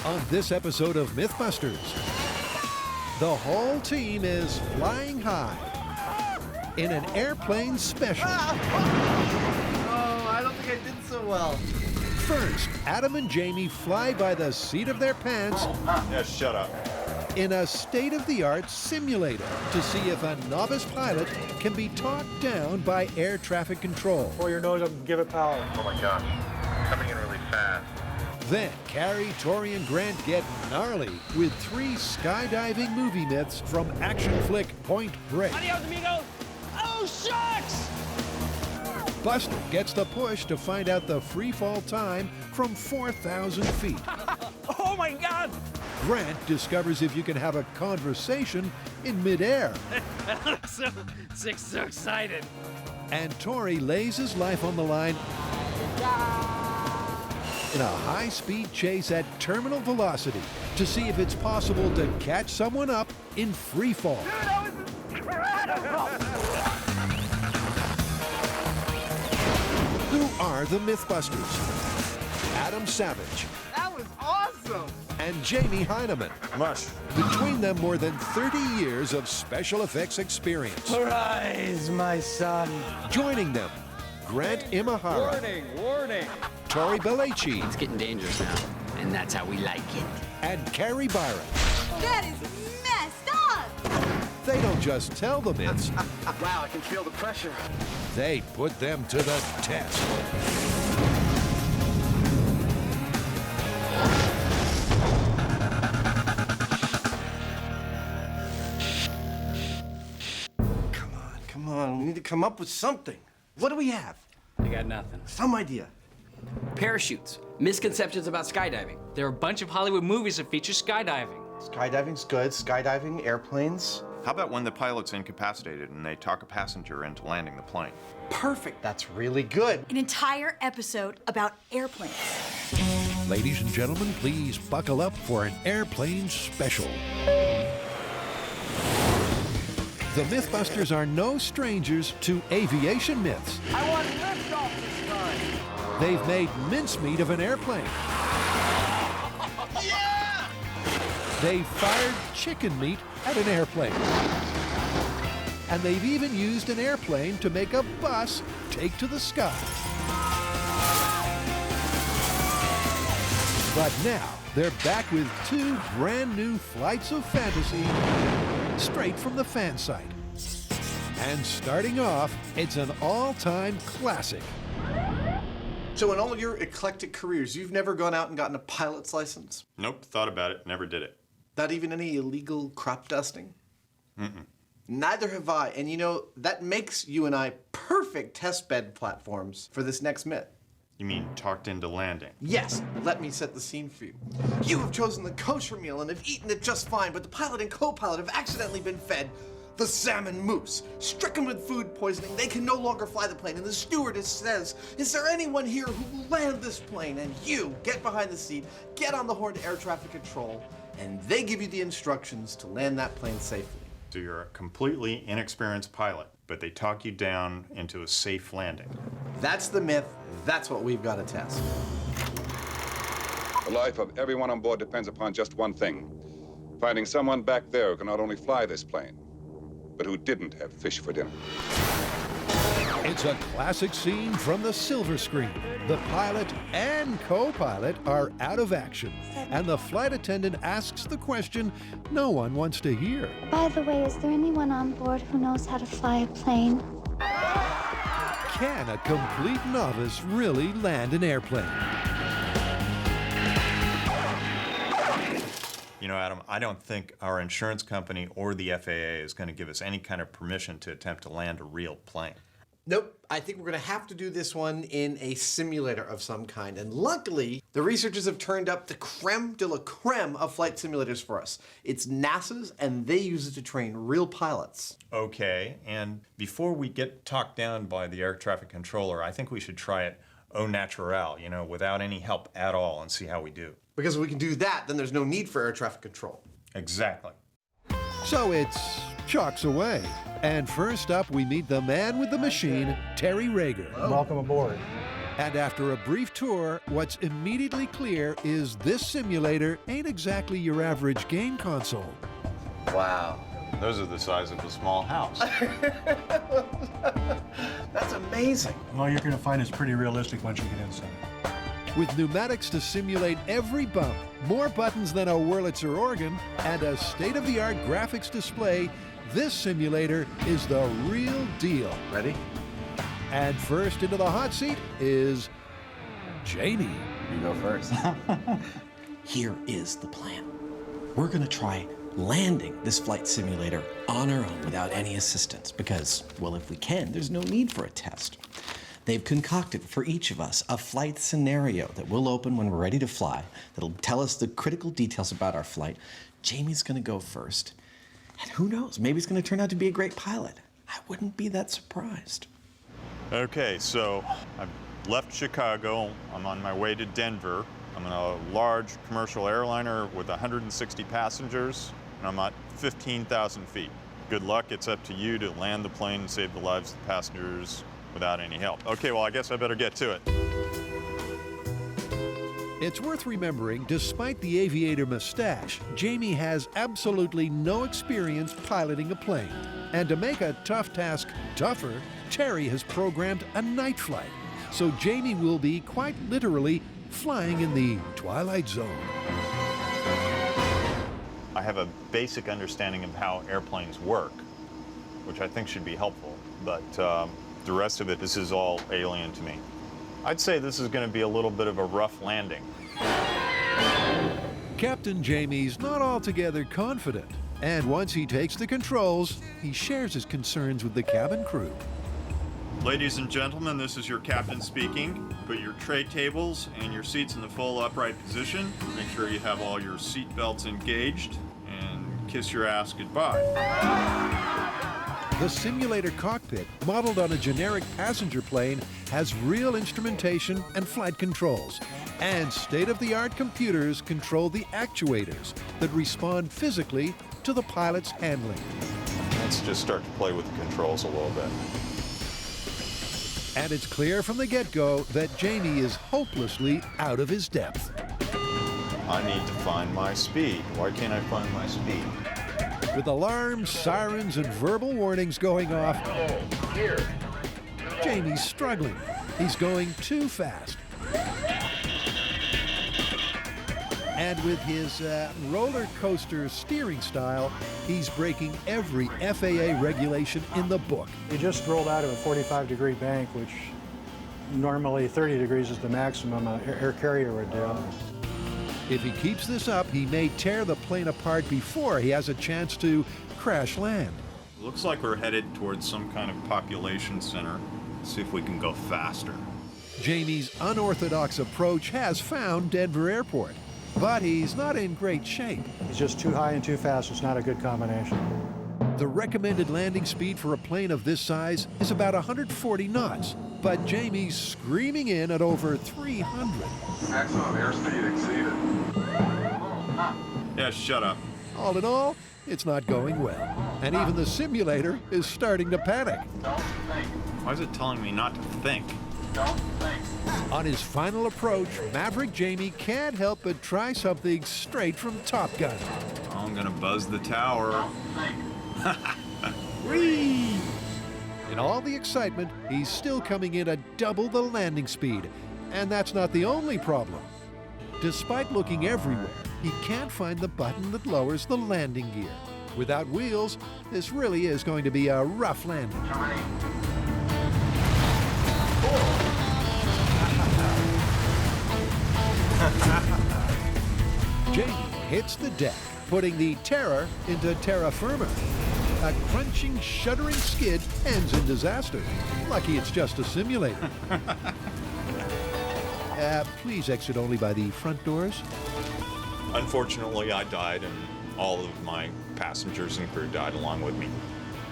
On this episode of MythBusters, the whole team is flying high in an airplane special. Oh, I don't think I did so well. First, Adam and Jamie fly by the seat of their pants Yeah, shut up. in a state-of-the-art simulator to see if a novice pilot can be talked down by air traffic control. Pull your nose up and give it power. Oh my gosh, coming in really fast. Then, Carrie, Tori, and Grant get gnarly with 3 skydiving movie myths from action flick Point Break. Adios, amigos! Oh, shucks! Buster gets the push to find out the free fall time from 4,000 feet. Oh my God! Grant discovers if you can have a conversation in midair. so excited. And Tori lays his life on the line in a high-speed chase at terminal velocity to see if it's possible to catch someone up in free fall. Dude, that was incredible! Who are the MythBusters? Adam Savage That was awesome. and Jamie Heineman. Mush. Between them, more than 30 years of special effects experience. Arise, my son. Joining them, Grant Imahara, Warning. Tori Belleci, It's getting dangerous now, and that's how we like it. and Carrie Byron. That is messed up! They don't just tell the myths, Wow, I can feel the pressure. they put them to the test. Come on, we need to come up with something. What do we have? I got nothing. Some idea. Parachutes. Misconceptions about skydiving. There are a bunch of Hollywood movies that feature skydiving. Skydiving's good. Skydiving, airplanes. How about when the pilot's incapacitated and they talk a passenger into landing the plane? Perfect. That's really good. An entire episode about airplanes. Ladies and gentlemen, please buckle up for an airplane special. The MythBusters are no strangers to aviation myths. I want liftoff this time. They've made mincemeat of an airplane. Yeah! They've fired chicken meat at an airplane. And they've even used an airplane to make a bus take to the sky. But now, they're back with 2 brand new flights of fantasy straight from the fan site. And starting off, it's an all-time classic. So in all your eclectic careers, you've never gone out and gotten a pilot's license? Nope, thought about it, never did it. Not even any illegal crop dusting? Neither have I. And you know, that makes you and I perfect testbed platforms for this next myth. You mean talked into landing? Yes, let me set the scene for you. You have chosen the kosher meal and have eaten it just fine, but the pilot and co-pilot have accidentally been fed the salmon mousse. Stricken with food poisoning, they can no longer fly the plane, and the stewardess says, "Is there anyone here who will land this plane?" And you get behind the seat, get on the horn to air traffic control, and they give you the instructions to land that plane safely. So you're a completely inexperienced pilot, but they talk you down into a safe landing. That's the myth. That's what we've got to test. The life of everyone on board depends upon just one thing. Finding someone back there who can not only fly this plane, but who didn't have fish for dinner. It's a classic scene from the silver screen. The pilot and co-pilot are out of action, and the flight attendant asks the question no one wants to hear. By the way, is there anyone on board who knows how to fly a plane? Can a complete novice really land an airplane? You know, Adam, I don't think our insurance company or the FAA is going to give us any kind of permission to attempt to land a real plane. Nope, I think we're gonna have to do this one in a simulator of some kind. And luckily, the researchers have turned up the creme de la creme of flight simulators for us. It's NASA's, and they use it to train real pilots. Okay, and before we get talked down by the air traffic controller, I think we should try it au naturel, you know, without any help at all, and see how we do. Because if we can do that, then there's no need for air traffic control. Exactly. So it's chalks away. And first up, we meet the man with the machine, Terry Rager. Welcome aboard. And after a brief tour, what's immediately clear is this simulator ain't exactly your average game console. Wow. Those are the size of a small house. That's amazing. All you're going to find is pretty realistic once you get inside. With pneumatics to simulate every bump, more buttons than a Wurlitzer organ, and a state-of-the-art graphics display, this simulator is the real deal. Ready? And first into the hot seat is Jamie. You go first. Here is the plan. We're gonna try landing this flight simulator on our own without any assistance because, well, if we can, there's no need for a test. They've concocted for each of us a flight scenario that we'll open when we're ready to fly, that'll tell us the critical details about our flight. Jamie's gonna go first, and who knows, maybe he's gonna turn out to be a great pilot. I wouldn't be that surprised. Okay, so I've left Chicago. I'm on my way to Denver. I'm in a large commercial airliner with 160 passengers, and I'm at 15,000 feet. Good luck. It's up to you to land the plane and save the lives of the passengers without any help. Okay, well, I guess I better get to it. It's worth remembering, despite the aviator mustache, Jamie has absolutely no experience piloting a plane. And to make a tough task tougher, Terry has programmed a night flight. So Jamie will be quite literally flying in the Twilight Zone. I have a basic understanding of how airplanes work, which I think should be helpful, but the rest of it, this is all alien to me. I'd say this is going to be a little bit of a rough landing. Captain Jamie's not altogether confident, and once he takes the controls, he shares his concerns with the cabin crew. Ladies and gentlemen, this is your captain speaking. Put your tray tables and your seats in the full upright position. Make sure you have all your seat belts engaged, and kiss your ass goodbye. The simulator cockpit, modeled on a generic passenger plane, has real instrumentation and flight controls. And state-of-the-art computers control the actuators that respond physically to the pilot's handling. Let's just start to play with the controls a little bit. And it's clear from the get-go that Jamie is hopelessly out of his depth. I need to find my speed. Why can't I find my speed? With alarms, sirens, and verbal warnings going off, Jamie's struggling. He's going too fast. And with his roller coaster steering style, he's breaking every FAA regulation in the book. He just rolled out of a 45-degree bank, which normally 30 degrees is the maximum an air carrier would do. If he keeps this up, he may tear the plane apart before he has a chance to crash land. Looks like we're headed towards some kind of population center. Let's see if we can go faster. Jamie's unorthodox approach has found Denver Airport, but he's not in great shape. He's just too high and too fast. It's not a good combination. The recommended landing speed for a plane of this size is about 140 knots, but Jamie's screaming in at over 300. Maximum airspeed exceeded. Yeah, shut up. All in all, it's not going well, and even the simulator is starting to panic. Why is it telling me not to think? On his final approach, Maverick Jamie can't help but try something straight from Top Gun. I'm gonna buzz the tower. Whee! In all the excitement, he's still coming in at double the landing speed. And that's not the only problem. Despite looking everywhere, he can't find the button that lowers the landing gear. Without wheels, this really is going to be a rough landing. Jamie hits the deck, putting the Terror into terra firma. A crunching, shuddering skid ends in disaster. Lucky it's just a simulator. Please exit only by the front doors. Unfortunately, I died, and all of my passengers and crew died along with me.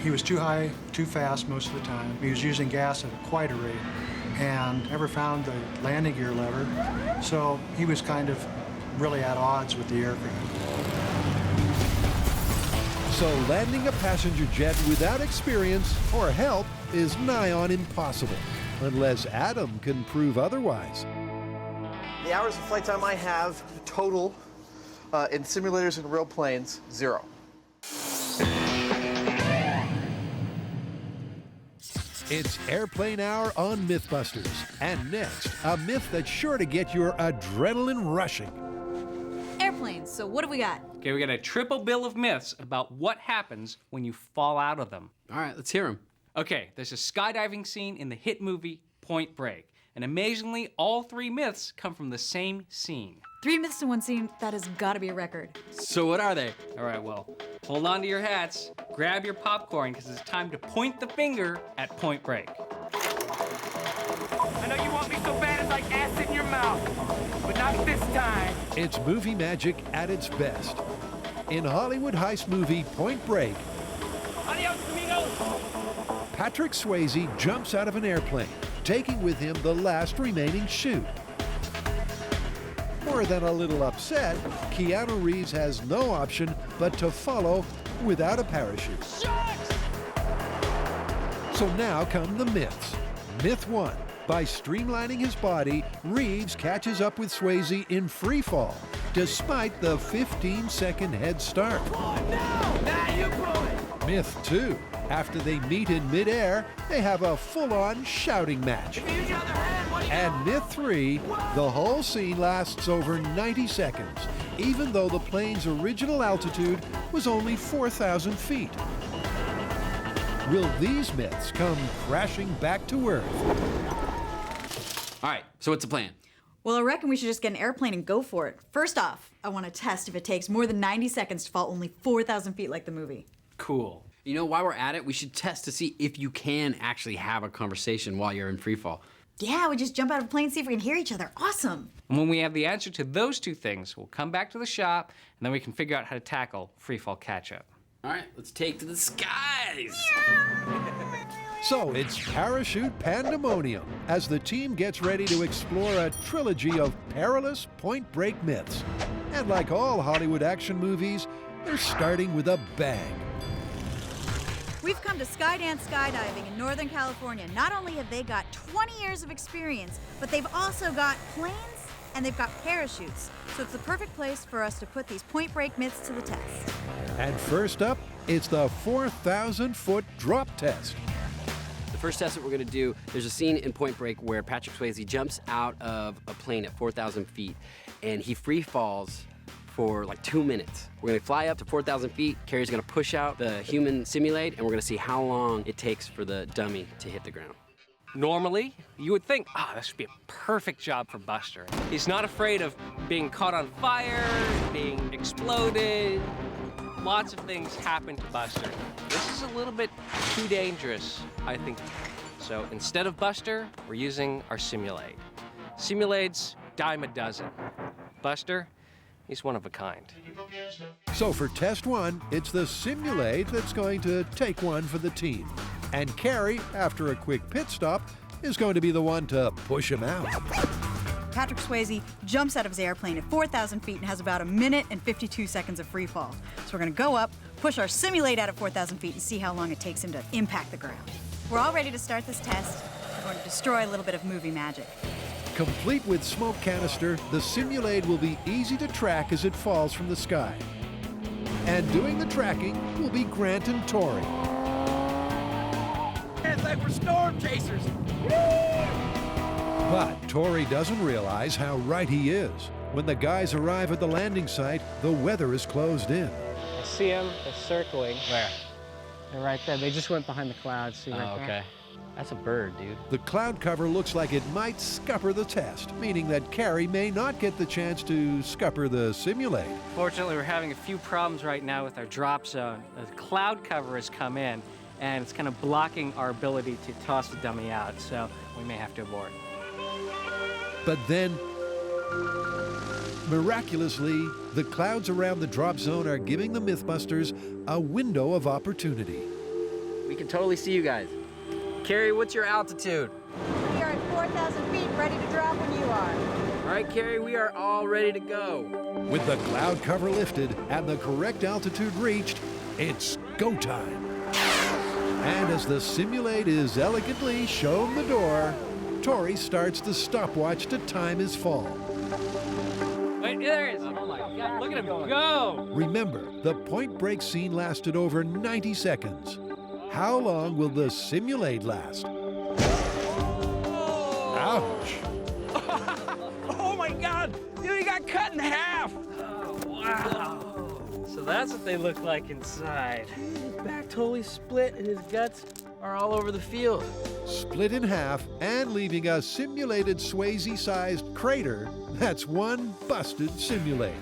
He was too high, too fast most of the time. He was using gas at quite a rate and never found the landing gear lever. So he was kind of really at odds with the aircraft. So landing a passenger jet without experience or help is nigh on impossible. unless Adam can prove otherwise. The hours of flight time I have total in simulators and real planes, 0. It's Airplane Hour on MythBusters. And next, a myth that's sure to get your adrenaline rushing. Airplanes, so what do we got? Okay, we got a triple bill of myths about what happens when you fall out of them. All right, let's hear them. Okay, there's a skydiving scene in the hit movie Point Break. And amazingly, all 3 myths come from the same scene. 3 myths in one scene, that has gotta be a record. So what are they? All right, well, hold on to your hats, grab your popcorn, because it's time to point the finger at Point Break. I know you want me so bad it's like acid in your mouth, but not this time. It's movie magic at its best. In Hollywood heist movie Point Break, Adios, amigos. Patrick Swayze jumps out of an airplane, taking with him the last remaining chute. More than a little upset, Keanu Reeves has no option but to follow without a parachute. So now come the myths. Myth 1. By streamlining his body, Reeves catches up with Swayze in free fall, despite the 15-second head start. Myth 2. After they meet in midair, they have a full-on shouting match. And myth 3, the whole scene lasts over 90 seconds, even though the plane's original altitude was only 4,000 feet. Will these myths come crashing back to Earth? All right, so what's the plan? Well, I reckon we should just get an airplane and go for it. First off, I want to test if it takes more than 90 seconds to fall only 4,000 feet like the movie. Cool. You know, while we're at it, we should test to see if you can actually have a conversation while you're in free fall. Yeah, we just jump out of a plane, see if we can hear each other. Awesome. And when we have the answer to those 2 things, we'll come back to the shop, and then we can figure out how to tackle free-fall catch-up. All right, let's take to the skies. So it's parachute pandemonium as the team gets ready to explore a trilogy of perilous Point Break myths. And like all Hollywood action movies, they're starting with a bang. We've come to Skydance Skydiving in Northern California. Not only have they got 20 years of experience, but they've also got planes and they've got parachutes. So it's the perfect place for us to put these Point Break myths to the test. And first up, it's the 4,000-foot drop test. The first test that we're gonna do, there's a scene in Point Break where Patrick Swayze jumps out of a plane at 4,000 feet and he free falls for like 2 minutes. We're gonna fly up to 4,000 feet. Carrie's gonna push out the human simulate, and we're gonna see how long it takes for the dummy to hit the ground. Normally, you would think, this would be a perfect job for Buster. He's not afraid of being caught on fire, being exploded. Lots of things happen to Buster. This is a little bit too dangerous, I think. So instead of Buster, we're using our simulate. Simulate's dime a dozen. Buster, he's one of a kind. So for test 1, it's the simulate that's going to take one for the team. And Carrie, after a quick pit stop, is going to be the one to push him out. Patrick Swayze jumps out of his airplane at 4,000 feet and has about 1 minute and 52 seconds of free fall. So we're gonna go up, push our simulate out at 4,000 feet and see how long it takes him to impact the ground. We're all ready to start this test. We're going to destroy a little bit of movie magic. Complete with smoke canister, the simulate will be easy to track as it falls from the sky. And doing the tracking will be Grant and Tori. It's like we're storm chasers. But Tori doesn't realize how right he is. When the guys arrive at the landing site, the weather is closed in. I see them. They're circling. Where? They're right there. They just went behind the clouds. See right there? Okay. That's a bird, dude. The cloud cover looks like it might scupper the test, meaning that Carrie may not get the chance to scupper the simulate. Fortunately, we're having a few problems right now with our drop zone. The cloud cover has come in, and it's kind of blocking our ability to toss the dummy out, so we may have to abort. But then, miraculously, the clouds around the drop zone are giving the MythBusters a window of opportunity. We can totally see you guys. Carrie, what's your altitude? We are at 4,000 feet, ready to drop when you are. All right, Carrie, we are all ready to go. With the cloud cover lifted and the correct altitude reached, it's go time. And as the simulate is elegantly shown the door, Tori starts the stopwatch to time his fall. Wait, there it is. Oh my God, look at him go. Remember, the Point Break scene lasted over 90 seconds. How long will the simulate last? Ouch. Oh my God! He got cut in half! Oh, wow. So that's what they look like inside. His back totally split and his guts are all over the field. Split in half and leaving a simulated Swayze-sized crater, that's one busted simulate.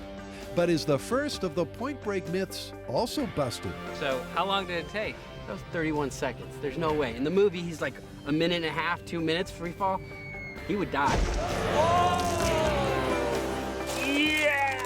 But is the first of the Point Break myths also busted? So how long did it take? That was 31 seconds. There's no way. In the movie, he's like a minute and a half, 2 minutes free fall. He would die. Yeah!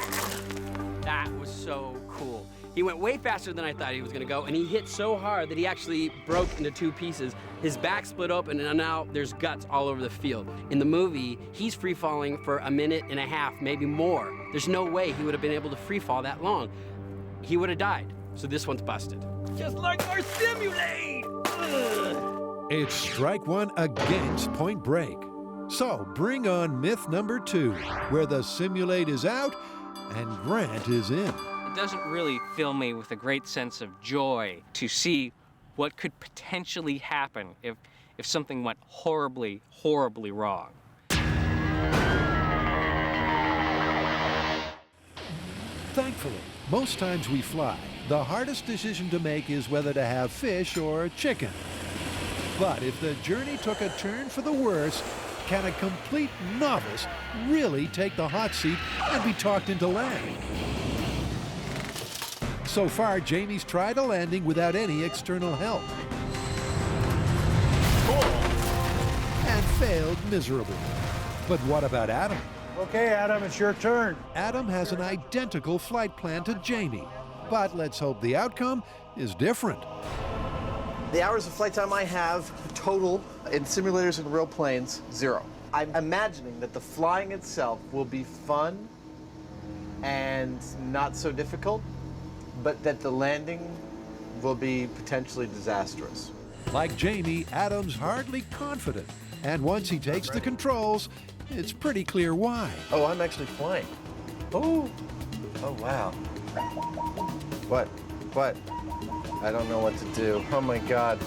That was so cool. He went way faster than I thought he was gonna go, and he hit so hard that he actually broke into 2 pieces. His back split open, and now there's guts all over the field. In the movie, he's free falling for a minute and a half, maybe more. There's no way he would have been able to free fall that long. He would have died. So this one's busted. Just like our simulate! Ugh. It's strike one against Point Break. So bring on myth number 2, where the simulate is out and Grant is in. It doesn't really fill me with a great sense of joy to see what could potentially happen if something went horribly, horribly wrong. Thankfully, most times we fly, the hardest decision to make is whether to have fish or chicken. But if the journey took a turn for the worse, can a complete novice really take the hot seat and be talked into land? So far, Jamie's tried a landing without any external help. And failed miserably. But what about Adam? Okay, Adam, it's your turn. Adam has an identical flight plan to Jamie, but let's hope the outcome is different. The hours of flight time I have total in simulators and real planes, 0. I'm imagining that the flying itself will be fun and not so difficult, but that the landing will be potentially disastrous. Like Jamie, Adam's hardly confident, and once he takes the controls, it's pretty clear why. Oh, I'm actually flying. Oh, wow. What? I don't know what to do. Oh my God.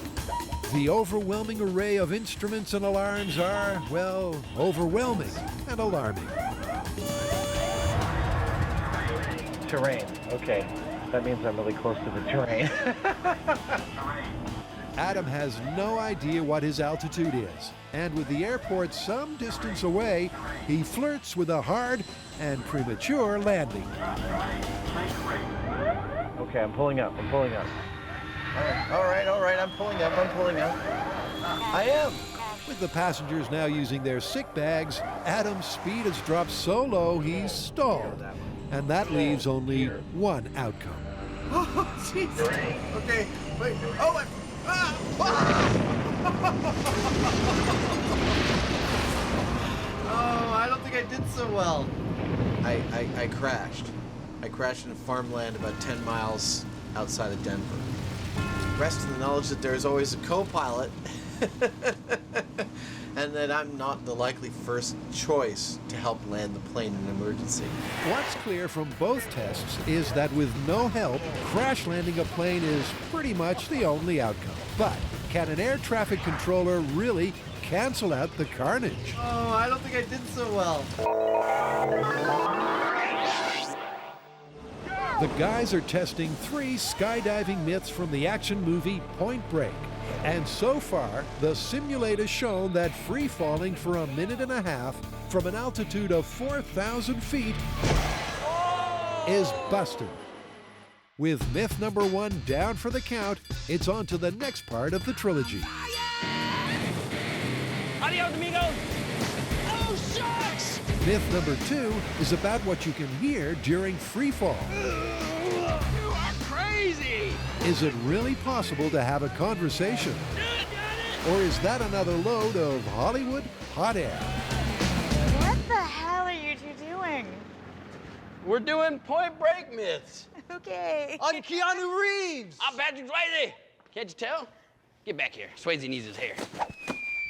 The overwhelming array of instruments and alarms are, well, overwhelming and alarming. Terrain, okay. That means I'm really close to the terrain. Adam has no idea what his altitude is, and with the airport some distance away, he flirts with a hard and premature landing. Okay, I'm pulling up. All right, I'm pulling up. I am. With the passengers now using their sick bags, Adam's speed has dropped so low he's stalled, and that leaves only one outcome. Oh, jeez. Okay, wait. Oh, oh, I don't think I did so well. I crashed. I crashed in farmland about 10 miles outside of Denver. Rest in the knowledge that there is always a co-pilot and that I'm not the likely first choice to help land the plane in an emergency. What's clear from both tests is that with no help, crash landing a plane is pretty much the only outcome. But can an air traffic controller really cancel out the carnage? Oh, I don't think I did so well. The guys are testing 3 skydiving myths from the action movie Point Break. And so far, the simulate has shown that free falling for a minute and a half from an altitude of 4,000 feet is busted. With myth number 1 down for the count, it's on to the next part of the trilogy. Adios, amigos! Oh, shucks! Myth number 2 is about what you can hear during free fall. You are crazy! Is it really possible to have a conversation? Or is that another load of Hollywood hot air? What the hell are you two doing? We're doing Point Break myths. Okay. I'm Keanu Reeves. I'm Patrick Swayze. Can't you tell? Get back here. Swayze needs his hair.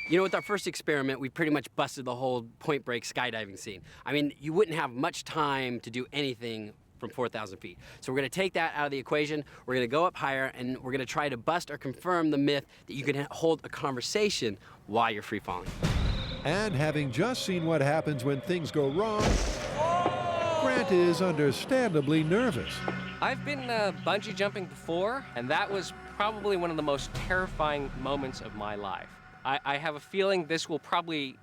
You know, with our first experiment, we pretty much busted the whole point break skydiving scene. I mean, you wouldn't have much time to do anything from 4,000 feet. So we're gonna take that out of the equation, we're gonna go up higher, and we're gonna try to bust or confirm the myth that you can hold a conversation while you're free falling. And having just seen what happens when things go wrong, Grant is understandably nervous. I've been bungee jumping before, and that was probably one of the most terrifying moments of my life. I have a feeling this will probably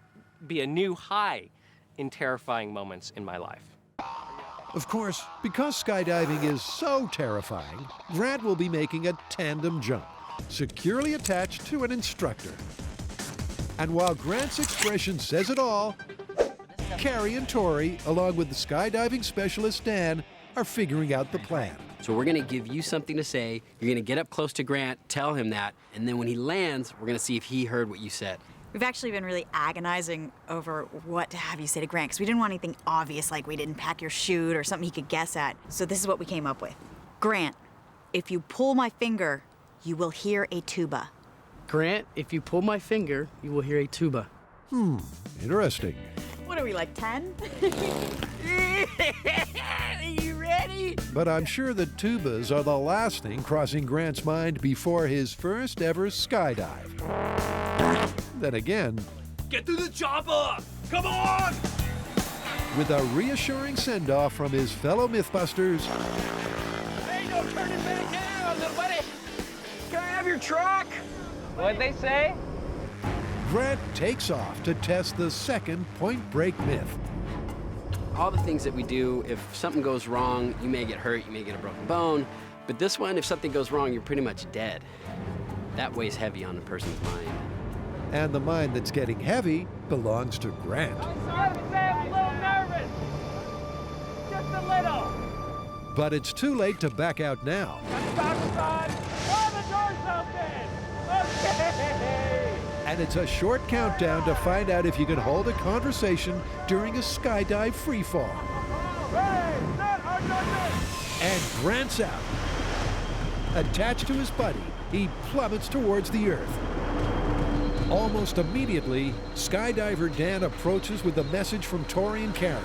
be a new high in terrifying moments in my life. Of course, because skydiving is so terrifying, Grant will be making a tandem jump, securely attached to an instructor. And while Grant's expression says it all, Carrie and Tori, along with the skydiving specialist Dan, are figuring out the plan. So we're gonna give you something to say, you're gonna get up close to Grant, tell him that, and then when he lands, we're gonna see if he heard what you said. We've actually been really agonizing over what to have you say to Grant, because we didn't want anything obvious, like we didn't pack your chute or something he could guess at. So this is what we came up with. Grant, if you pull my finger, you will hear a tuba. Grant, if you pull my finger, you will hear a tuba. Interesting. What are we, like 10? Are you ready? But I'm sure that tubas are the last thing crossing Grant's mind before his first ever skydive. Then again, Get through the chopper! Come on! with a reassuring send-off from his fellow MythBusters, Ain't no turning back now, little buddy! Can I have your truck? What'd they say? Grant takes off to test the second point break myth. All the things that we do, if something goes wrong, you may get hurt, you may get a broken bone, but this one, if something goes wrong, you're pretty much dead. That weighs heavy on a person's mind. And the mind that's getting heavy belongs to Grant. Sorry, Sam, a little nervous. Just a little. But it's too late to back out now. Stop, son. Oh, the door's open. Okay. And it's a short countdown to find out if you can hold a conversation during a skydive free fall. Hey, not our number. And Grant's out. Attached to his buddy, he plummets towards the earth. Almost immediately, skydiver Dan approaches with a message from Tori and Carrie.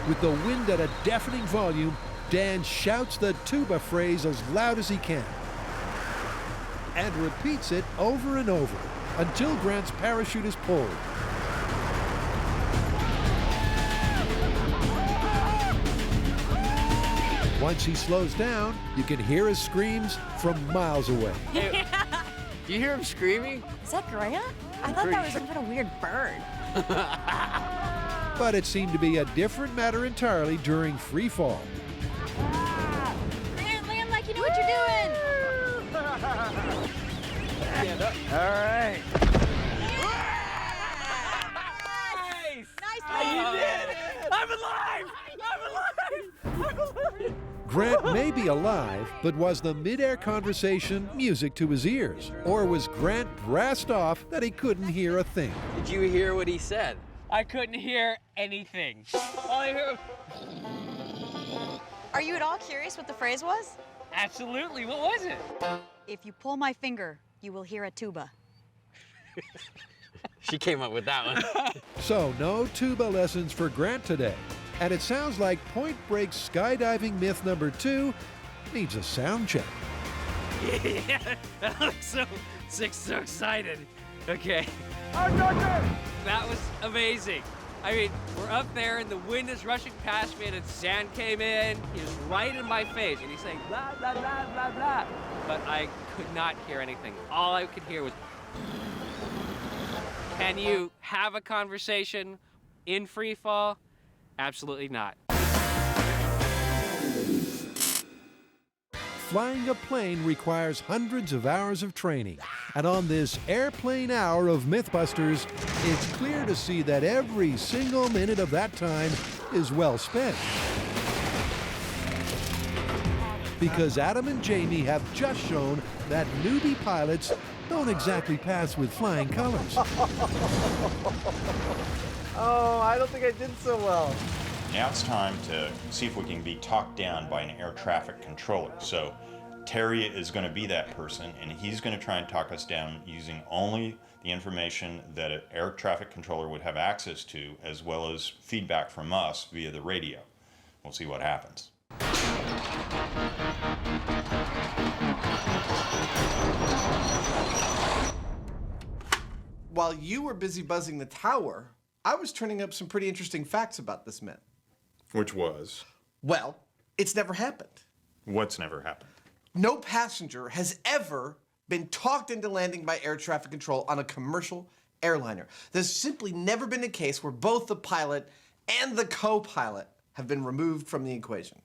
With the wind at a deafening volume, Dan shouts the tuba phrase as loud as he can and repeats it over and over until Grant's parachute is pulled. Once he slows down, you can hear his screams from miles away. Do you hear him screaming? Is that Grant? I thought that was some kind of weird bird. But it seemed to be a different matter entirely during free fall. Grant, land like you know what you're doing. All right. Nice. You did it! I'm alive! I'm alive! I'm alive! Grant may be alive, but was the Midair conversation music to his ears? Or was Grant brassed off that he couldn't hear a thing? Did you hear what he said? I couldn't hear anything. All I heard... Are you at all curious what the phrase was? Absolutely, what was it? If you pull my finger, you will hear a tuba. She came up with that one. So no tuba lessons for Grant today. And it sounds like Point Break skydiving myth number 2 needs a sound check. Yeah, that looks so excited. Okay. That was amazing. I mean, we're up there and the wind is rushing past me and the sand came in. He was right in my face and he's saying blah, blah, blah, blah, blah. But I could not hear anything. All I could hear was, can you have a conversation in free fall? Absolutely not. Flying a plane requires hundreds of hours of training. And on this airplane hour of MythBusters, it's clear to see that every single minute of that time is well spent. Because Adam and Jamie have just shown that newbie pilots don't exactly pass with flying colors. Oh, I don't think I did so well. Now it's time to see if we can be talked down by an air traffic controller. So Terry is going to be that person, and he's going to try and talk us down using only the information that an air traffic controller would have access to, as well as feedback from us via the radio. We'll see what happens. While you were busy buzzing the tower, I was turning up some pretty interesting facts about this myth. Which was? Well, it's never happened. What's never happened? No passenger has ever been talked into landing by air traffic control on a commercial airliner. There's simply never been a case where both the pilot and the co-pilot have been removed from the equation.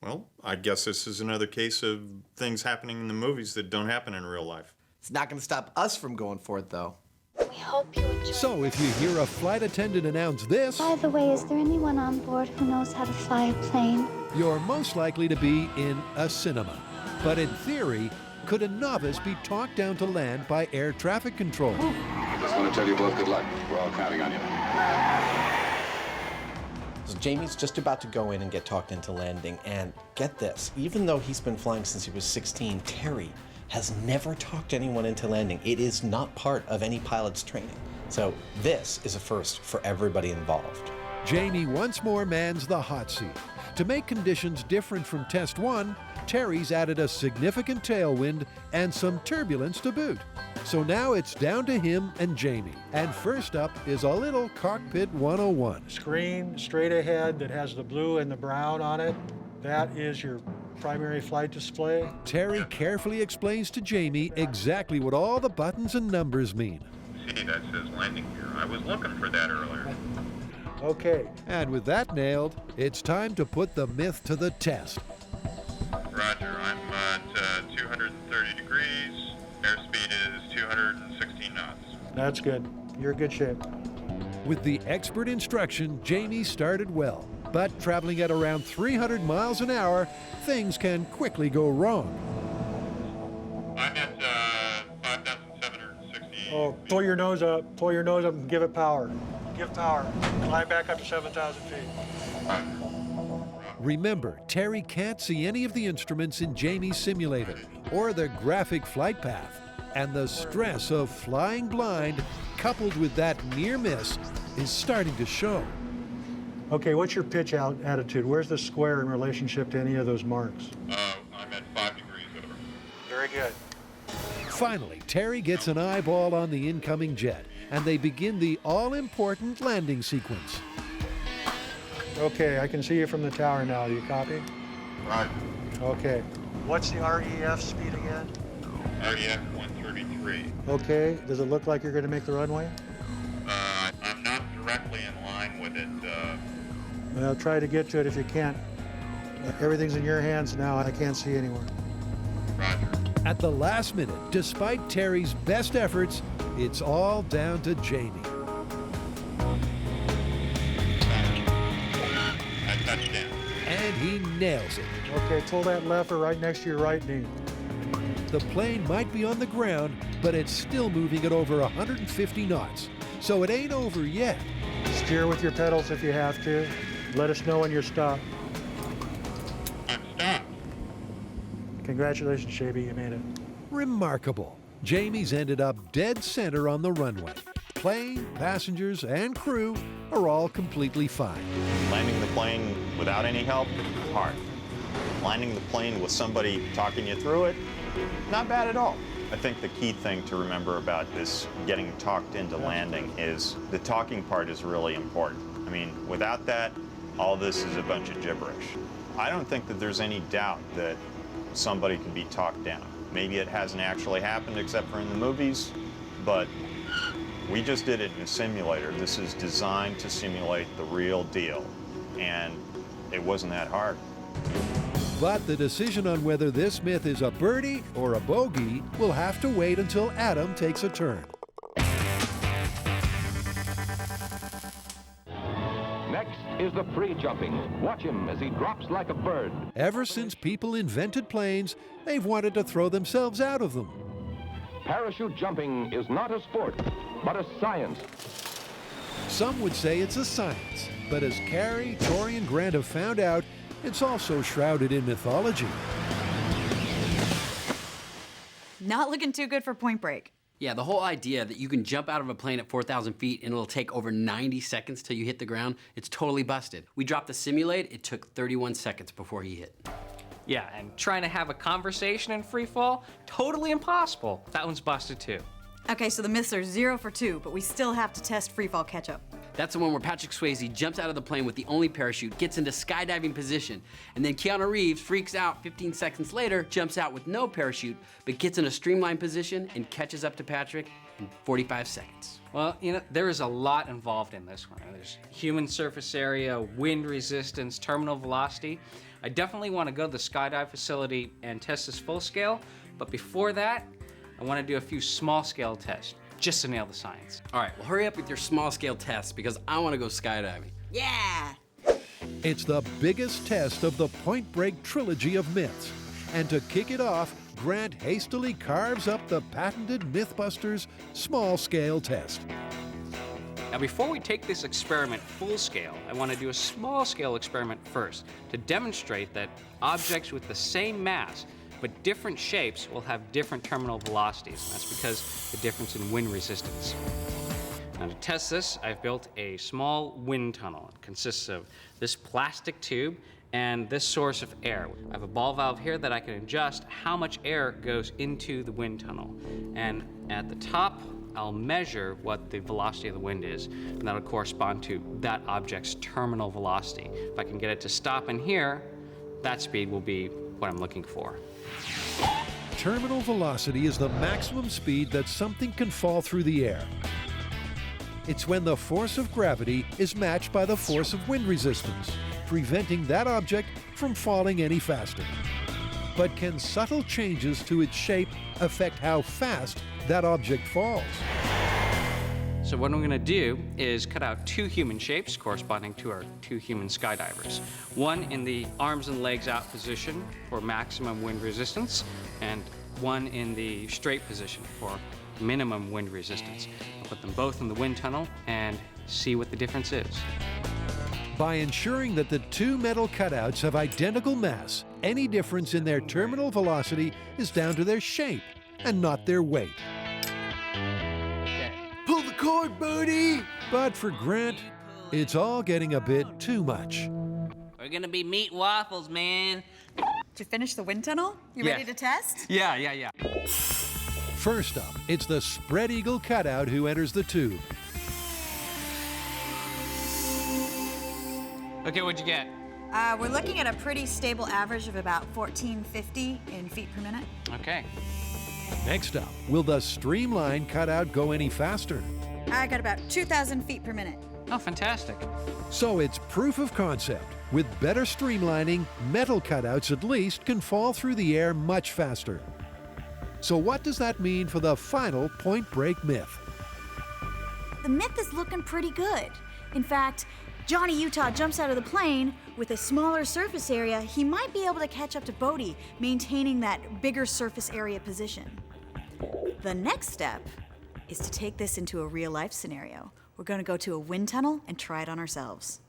Well, I guess this is another case of things happening in the movies that don't happen in real life. It's not going to stop us from going for it, though. We hope you enjoy. So if you hear a flight attendant announce this, By the way, is there anyone on board who knows how to fly a plane? you're most likely to be in a cinema. But in theory, could a novice be talked down to land by air traffic control? Just want to tell you both good luck. We're all counting on you. So Jamie's just about to go in and get talked into landing, and get this, even though he's been flying since he was 16, Terry has never talked anyone into landing. It is not part of any pilot's training. So this is a first for everybody involved. Jamie once more mans the hot seat. To make conditions different from Test 1, Terry's added a significant tailwind and some turbulence to boot. So now it's down to him and Jamie. And first up is a little Cockpit 101. Screen straight ahead that has the blue and the brown on it. That is your primary flight display. Terry carefully explains to Jamie exactly what all the buttons and numbers mean. See, that says landing gear. I was looking for that earlier. Okay. And with that nailed, it's time to put the myth to the test. Roger, I'm at 230 degrees. Airspeed is 216 knots. That's good. You're in good shape. With the expert instruction, Jamie started well. But traveling at around 300 miles an hour, things can quickly go wrong. I'm at 5,760. Oh, pull your nose up. Pull your nose up and give it power. Give power. Climb back up to 7,000 feet. Remember, Terry can't see any of the instruments in Jamie's simulator or the graphic flight path. And the stress of flying blind, coupled with that near miss, is starting to show. Okay, what's your pitch out attitude? Where's the square in relationship to any of those marks? I'm at 5 degrees over. Very good. Finally, Terry gets an eyeball on the incoming jet, and they begin the all-important landing sequence. Okay, I can see you from the tower now. Do you copy? Right. Okay. What's the REF speed again? REF 133. Okay, does it look like you're going to make the runway? I'm not directly in line with it. Well, try to get to it if you can't. Everything's in your hands now. I can't see anymore. Roger. At the last minute, despite Terry's best efforts, it's all down to Jamie. I touched down. And he nails it. Okay, pull that lever right next to your right knee. The plane might be on the ground, but it's still moving at over 150 knots. So it ain't over yet. Steer with your pedals if you have to. Let us know when you're stopped. I'm stopped. Congratulations, Shabby, you made it. Remarkable. Jamie's ended up dead center on the runway. Plane, passengers, and crew are all completely fine. Landing the plane without any help, hard. Landing the plane with somebody talking you through it, not bad at all. I think the key thing to remember about this getting talked into landing is the talking part is really important. I mean, without that, all this is a bunch of gibberish. I don't think that there's any doubt that somebody can be talked down. Maybe it hasn't actually happened except for in the movies, but we just did it in a simulator. This is designed to simulate the real deal, and it wasn't that hard. But the decision on whether this myth is a birdie or a bogey will have to wait until Adam takes a turn. Next is the free jumping. Watch him as he drops like a bird. Ever since people invented planes, they've wanted to throw themselves out of them. Parachute jumping is not a sport, but a science. Some would say it's a science, but as Carrie, Tori, and Grant have found out, it's also shrouded in mythology. Not looking too good for Point Break. Yeah, the whole idea that you can jump out of a plane at 4,000 feet and it'll take over 90 seconds till you hit the ground, it's totally busted. We dropped the simulate, it took 31 seconds before he hit. Yeah, and trying to have a conversation in free fall, totally impossible. That one's busted too. Okay, so the myths are 0 for 2, but we still have to test free fall catch-up. That's the one where Patrick Swayze jumps out of the plane with the only parachute, gets into skydiving position, and then Keanu Reeves freaks out 15 seconds later, jumps out with no parachute, but gets in a streamlined position and catches up to Patrick in 45 seconds. Well, you know, there is a lot involved in this one. There's human surface area, wind resistance, terminal velocity. I definitely want to go to the skydive facility and test this full scale, but before that, I want to do a few small scale tests, just to nail the science. All right, well, hurry up with your small scale tests because I want to go skydiving. Yeah! It's the biggest test of the Point Break trilogy of myths. And to kick it off, Grant hastily carves up the patented MythBusters small scale test. Now, before we take this experiment full scale, I want to do a small scale experiment first to demonstrate that objects with the same mass but different shapes will have different terminal velocities, and that's because of the difference in wind resistance. Now, to test this, I've built a small wind tunnel. It consists of this plastic tube and this source of air. I have a ball valve here that I can adjust how much air goes into the wind tunnel. And at the top, I'll measure what the velocity of the wind is, and that'll correspond to that object's terminal velocity. If I can get it to stop in here, that speed will be what I'm looking for. Terminal velocity is the maximum speed that something can fall through the air. It's when the force of gravity is matched by the force of wind resistance, preventing that object from falling any faster. But can subtle changes to its shape affect how fast that object falls? So what I'm going to do is cut out 2 human shapes corresponding to our 2 human skydivers. One in the arms and legs out position for maximum wind resistance, and one in the straight position for minimum wind resistance. I'll put them both in the wind tunnel and see what the difference is. By ensuring that the 2 metal cutouts have identical mass, any difference in their terminal velocity is down to their shape and not their weight. Pull the cord, Bodie! But for Grant, it's all getting a bit too much. We're gonna be meat waffles, man. Did you finish the wind tunnel? You ready to test? Yeah. First up, it's the spread eagle cutout who enters the tube. Okay, what'd you get? We're looking at a pretty stable average of about 1450 in feet per minute. Okay. Next up, will the streamline cutout go any faster? I got about 2,000 feet per minute. Oh, fantastic. So it's proof of concept. With better streamlining, metal cutouts at least can fall through the air much faster. So what does that mean for the final Point Break myth? The myth is looking pretty good. In fact, Johnny Utah jumps out of the plane with a smaller surface area. He might be able to catch up to Bodie, maintaining that bigger surface area position. The next step is to take this into a real-life scenario. We're going to go to a wind tunnel and try it on ourselves.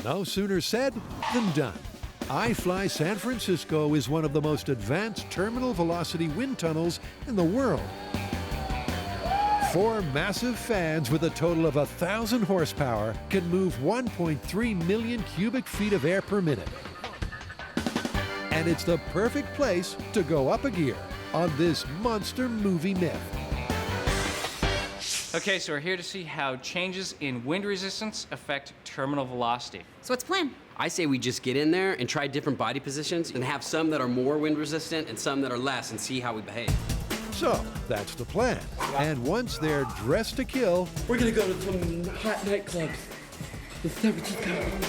No sooner said than done. iFly San Francisco is one of the most advanced terminal velocity wind tunnels in the world. 4 massive fans with a total of 1,000 horsepower can move 1.3 million cubic feet of air per minute. And it's the perfect place to go up a gear on this monster movie myth. Okay, so we're here to see how changes in wind resistance affect terminal velocity. So what's the plan? I say we just get in there and try different body positions and have some that are more wind resistant and some that are less and see how we behave. So that's the plan. And once they're dressed to kill, we're gonna go to some hot nightclubs.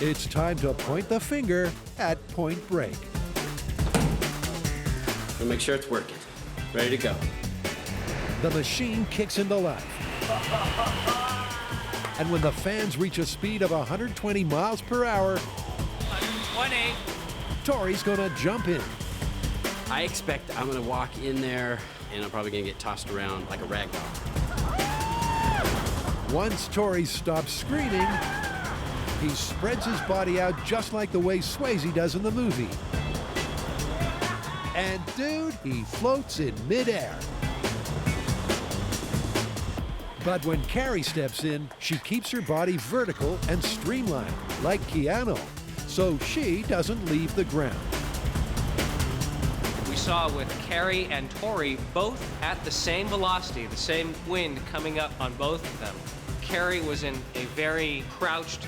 It's time to point the finger at Point Break. We'll make sure it's working. Ready to go. The machine kicks into life. And when the fans reach a speed of 120 miles per hour, 120. Tori's gonna jump in. I expect I'm gonna walk in there and I'm probably gonna get tossed around like a rag doll. Once Tori stops screaming, he spreads his body out just like the way Swayze does in the movie. And dude, he floats in midair. But when Carrie steps in, she keeps her body vertical and streamlined, like Keanu, so she doesn't leave the ground. We saw with Carrie and Tori both at the same velocity, the same wind coming up on both of them. Carrie was in a very crouched,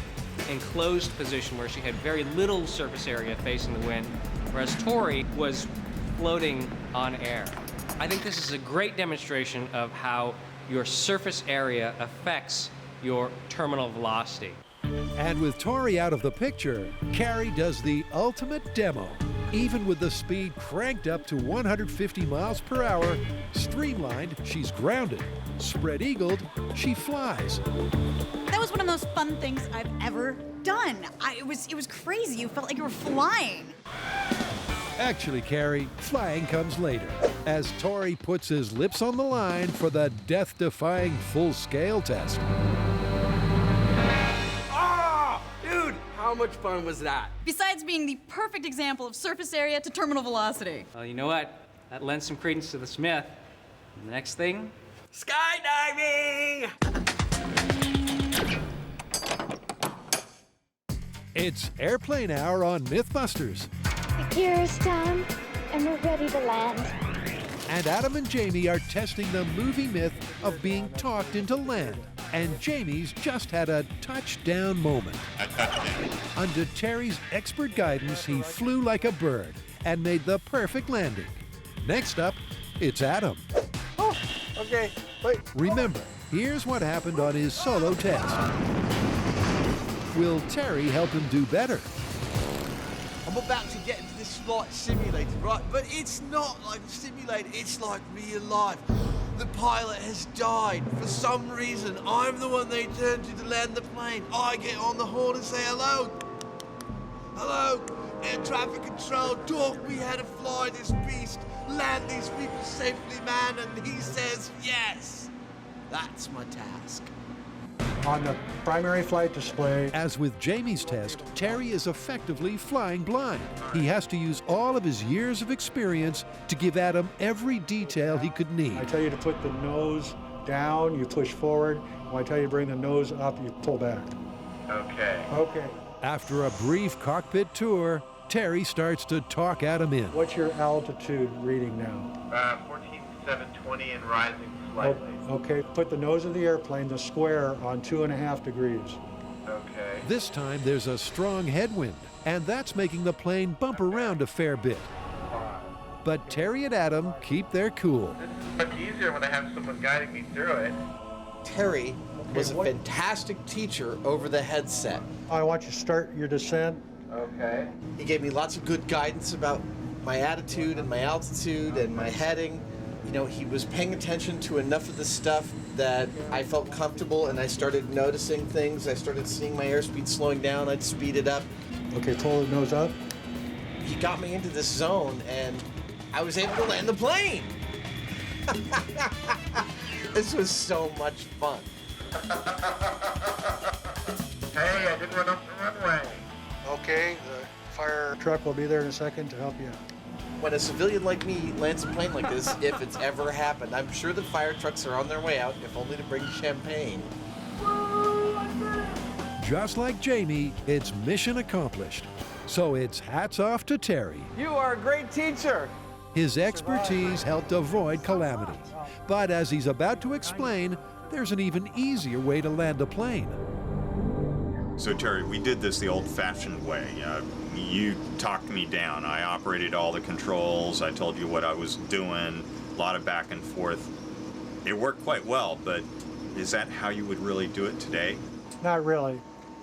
enclosed position where she had very little surface area facing the wind, whereas Tori was floating on air. I think this is a great demonstration of how your surface area affects your terminal velocity. And with Tori out of the picture, Carrie does the ultimate demo. Even with the speed cranked up to 150 miles per hour, streamlined, she's grounded. Spread-eagled, she flies. That was one of the most fun things I've ever done. It was crazy. You felt like you were flying. Actually, Carrie, flying comes later, as Tori puts his lips on the line for the death-defying full-scale test. Oh, dude, how much fun was that? Besides being the perfect example of surface area to terminal velocity. Well, you know what? That lends some credence to this myth. The next thing? Skydiving! It's Airplane Hour on MythBusters. The gear is down, and we're ready to land. And Adam and Jamie are testing the movie myth of being talked into land. And Jamie's just had a touchdown moment. Under Terry's expert guidance, he flew like a bird and made the perfect landing. Next up, it's Adam. Oh, okay, wait. Remember, here's what happened on his solo test. Will Terry help him do better? I'm about to get into this flight simulator, right? But it's not like a simulator, it's like real life. The pilot has died. For some reason, I'm the one they turn to land the plane. I get on the horn and say, hello. Hello, air traffic control, talk me how to fly this beast, land these people safely, man, and he says yes. That's my task. On the primary flight display. As with Jamie's test, Terry is effectively flying blind. He has to use all of his years of experience to give Adam every detail he could need. I tell you to put the nose down, you push forward. When I tell you to bring the nose up, you pull back. Okay. Okay. After a brief cockpit tour, Terry starts to talk Adam in. What's your altitude reading now? 14,720 and rising slightly. Okay, put the nose of the airplane, the square, on 2.5 degrees. Okay. This time there's a strong headwind, and that's making the plane bump around a fair bit. But Terry and Adam keep their cool. It's much easier when I have someone guiding me through it. Terry was a fantastic teacher over the headset. I want you to start your descent. Okay. He gave me lots of good guidance about my attitude and my altitude and my heading. You know, he was paying attention to enough of the stuff that I felt comfortable, and I started noticing things. I started seeing my airspeed slowing down. I'd speed it up. Okay, pull the nose up. He got me into this zone, and I was able to land the plane. This was so much fun. Hey, I didn't run off the runway. Okay, the fire truck will be there in a second to help you out. When a civilian like me lands a plane like this, if it's ever happened, I'm sure the fire trucks are on their way out, if only to bring champagne. Just like Jamie, it's mission accomplished. So it's hats off to Terry. You are a great teacher. His expertise helped avoid calamity. But as he's about to explain, there's an even easier way to land a plane. So Terry, we did this the old-fashioned way. You talked me down. I operated all the controls. I told you what I was doing, a lot of back and forth. It worked quite well, but is that how you would really do it today? Not really.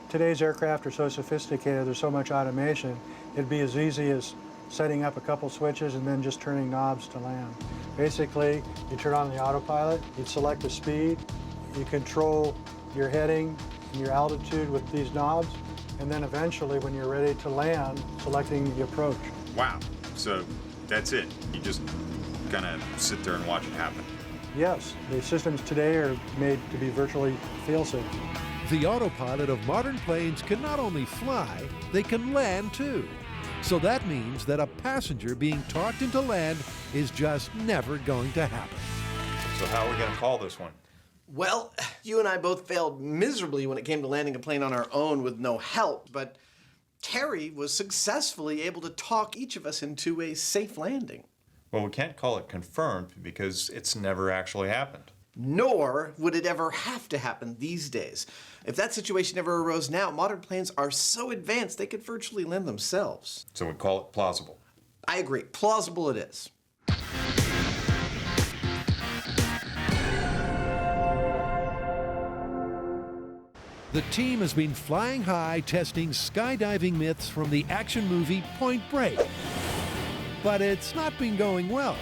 Today's aircraft are so sophisticated, there's so much automation, it'd be as easy as setting up a couple switches and then just turning knobs to land. Basically, you turn on the autopilot, you select the speed, you control your heading and your altitude with these knobs, and then eventually, when you're ready to land, selecting the approach. Wow, so that's it. You just kind of sit there and watch it happen. Yes, the systems today are made to be virtually fail-safe. The autopilot of modern planes can not only fly, they can land too. So that means that a passenger being talked into land is just never going to happen. So how are we going to call this one? Well, you and I both failed miserably when it came to landing a plane on our own with no help, but Terry was successfully able to talk each of us into a safe landing. Well, we can't call it confirmed because it's never actually happened. Nor would it ever have to happen these days. If that situation ever arose now, modern planes are so advanced they could virtually land themselves. So we call it plausible. I agree. Plausible it is. The team has been flying high testing skydiving myths from the action movie Point Break. But it's not been going well.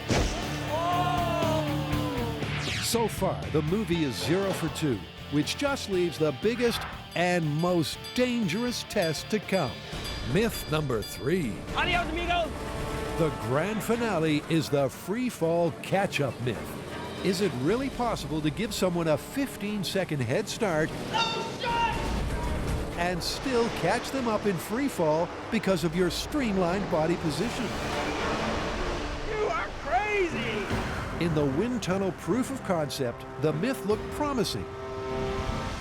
So far, the movie is 0 for 2, which just leaves the biggest and most dangerous test to come. Myth number 3. Adios, amigos! The grand finale is the free fall catch-up myth. Is it really possible to give someone a 15-second head start and still catch them up in free fall because of your streamlined body position? You are crazy! In the wind tunnel proof of concept, the myth looked promising.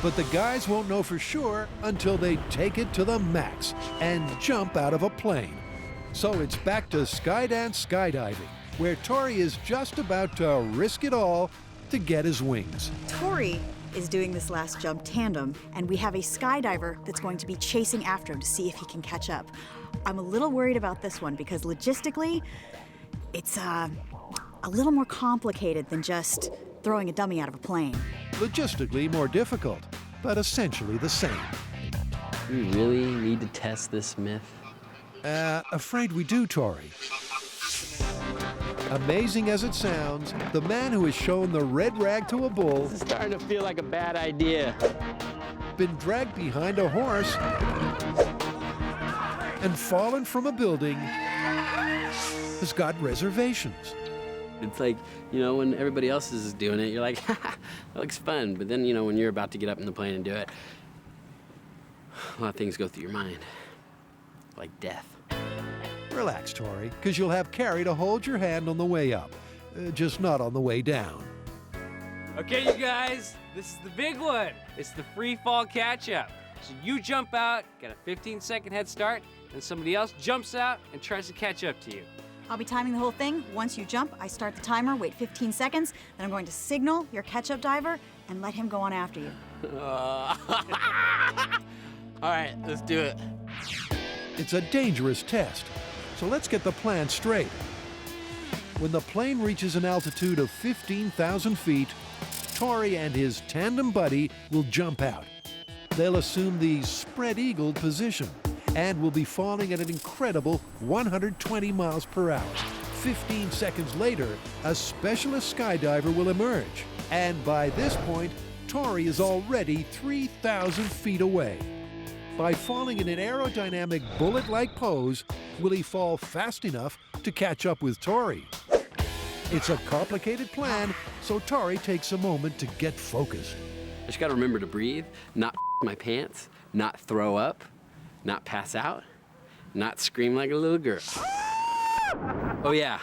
But the guys won't know for sure until they take it to the max and jump out of a plane. So it's back to Skydance skydiving, where Tori is just about to risk it all to get his wings. Tori is doing this last jump tandem, and we have a skydiver that's going to be chasing after him to see if he can catch up. I'm a little worried about this one because logistically, it's a little more complicated than just throwing a dummy out of a plane. Logistically more difficult, but essentially the same. We really need to test this myth? Afraid we do, Tori. Amazing as it sounds, the man who has shown the red rag to a bull This is starting to feel like a bad idea. been dragged behind a horse and fallen from a building has got reservations. It's like, you know, when everybody else is doing it, you're like, haha, that looks fun. But then, you know, when you're about to get up in the plane and do it, a lot of things go through your mind, like death. Relax, Tori, because you'll have Carrie to hold your hand on the way up, just not on the way down. Okay, you guys, this is the big one. It's the free fall catch-up. So you jump out, get a 15-second head start, and somebody else jumps out and tries to catch up to you. I'll be timing the whole thing. Once you jump, I start the timer, wait 15 seconds, then I'm going to signal your catch-up diver and let him go on after you. All right, let's do it. It's a dangerous test, so let's get the plan straight. When the plane reaches an altitude of 15,000 feet, Tori and his tandem buddy will jump out. They'll assume the spread-eagled position and will be falling at an incredible 120 miles per hour. 15 seconds later, a specialist skydiver will emerge. And by this point, Tori is already 3,000 feet away. By falling in an aerodynamic bullet-like pose, will he fall fast enough to catch up with Tori? It's a complicated plan, so Tori takes a moment to get focused. I just gotta remember to breathe, not my pants, not throw up, not pass out, not scream like a little girl. Oh yeah,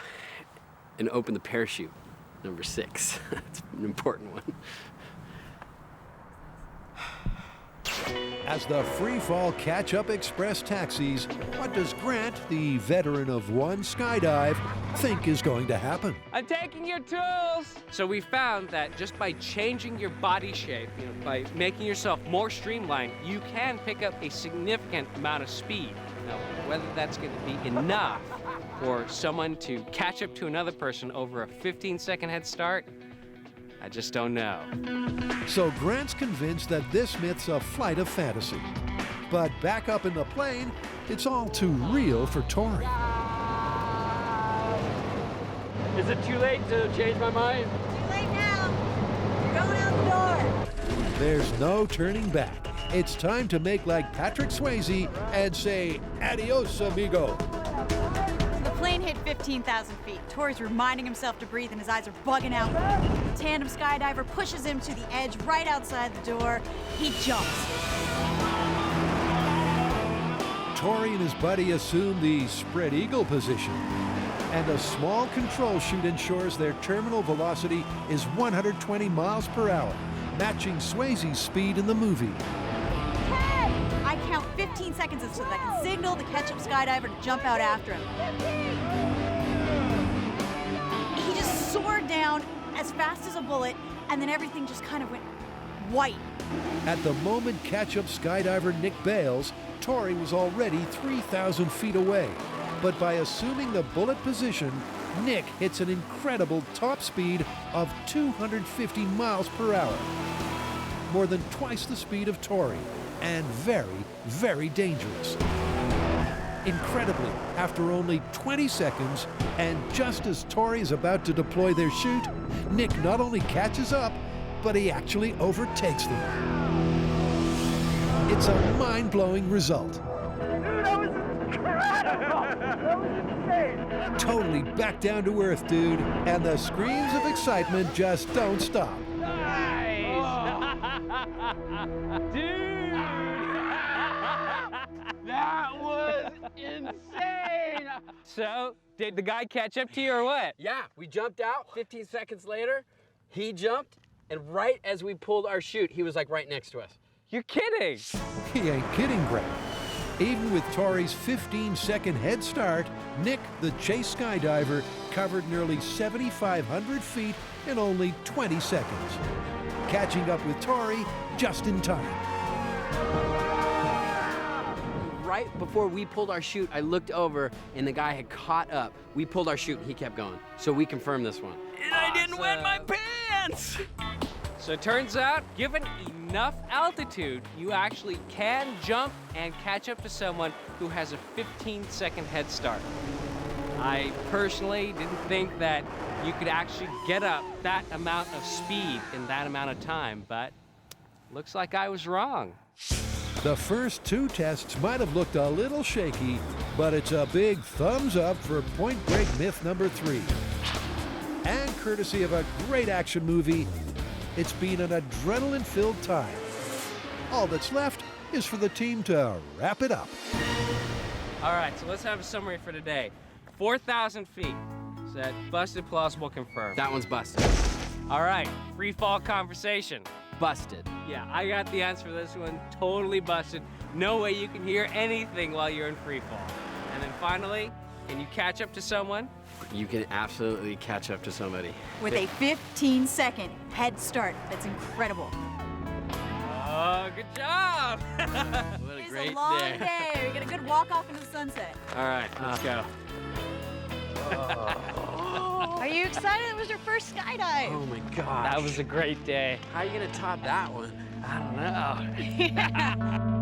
and open the parachute, number 6. That's an important one. As the free-fall catch-up express taxis, what does Grant, the veteran of one skydive, think is going to happen? I'm taking your tools! So we found that just by changing your body shape, by making yourself more streamlined, you can pick up a significant amount of speed. Now, whether that's going to be enough for someone to catch up to another person over a 15-second head start, I just don't know. So Grant's convinced that this myth's a flight of fantasy. But back up in the plane, it's all too real for Tori. Is it too late to change my mind? Too late now. You're going out the door. There's no turning back. It's time to make like Patrick Swayze and say, adios, amigo. The plane hit 15,000 feet. Tori's reminding himself to breathe and his eyes are bugging out. The tandem skydiver pushes him to the edge right outside the door. He jumps. Tori and his buddy assume the spread eagle position, and a small control chute ensures their terminal velocity is 120 miles per hour. matching Swayze's speed in the movie. I count 15 seconds so that I can signal the catch-up skydiver to jump out after him. He just soared down as fast as a bullet, and then everything just kind of went white. At the moment catch-up skydiver Nick bails, Tori was already 3,000 feet away. But by assuming the bullet position, Nick hits an incredible top speed of 250 miles per hour. More than twice the speed of Tori, and very, very dangerous. Incredibly, after only 20 seconds, and just as Tori is about to deploy their chute, Nick not only catches up, but he actually overtakes them. It's a mind-blowing result. Dude, that was incredible! That was insane! Totally back down to earth, dude, and the screams of excitement just don't stop. Nice! Dude! That was insane! So, did the guy catch up to you or what? Yeah, we jumped out. 15 seconds later, he jumped, and right as we pulled our chute, he was like right next to us. You're kidding! He ain't kidding, Greg. Even with Tori's 15-second head start, Nick, the chase skydiver, covered nearly 7,500 feet in only 20 seconds, catching up with Tori just in time. Right before we pulled our chute, I looked over, and the guy had caught up. We pulled our chute, and he kept going. So we confirmed this one. And I didn't wet my pants! So it turns out, given enough altitude, you actually can jump and catch up to someone who has a 15-second head start. I personally didn't think that you could actually get up that amount of speed in that amount of time, but looks like I was wrong. The first two tests might have looked a little shaky, but it's a big thumbs up for Point Break myth number 3. And courtesy of a great action movie, it's been an adrenaline-filled time. All that's left is for the team to wrap it up. All right, so let's have a summary for today. 4,000 feet. Is that busted, plausible, confirmed? That one's busted. All right, free fall conversation. Busted. Yeah, I got the answer for this one. Totally busted. No way you can hear anything while you're in free fall. And then finally, can you catch up to someone? You can absolutely catch up to somebody. With a 15-second head start. That's incredible. Oh, good job! What a It's great a long day. day. We got a good walk off into the sunset. All right, let's go. Are you excited? It was your first skydive. Oh my gosh. That was a great day. How are you gonna top that one? I don't know.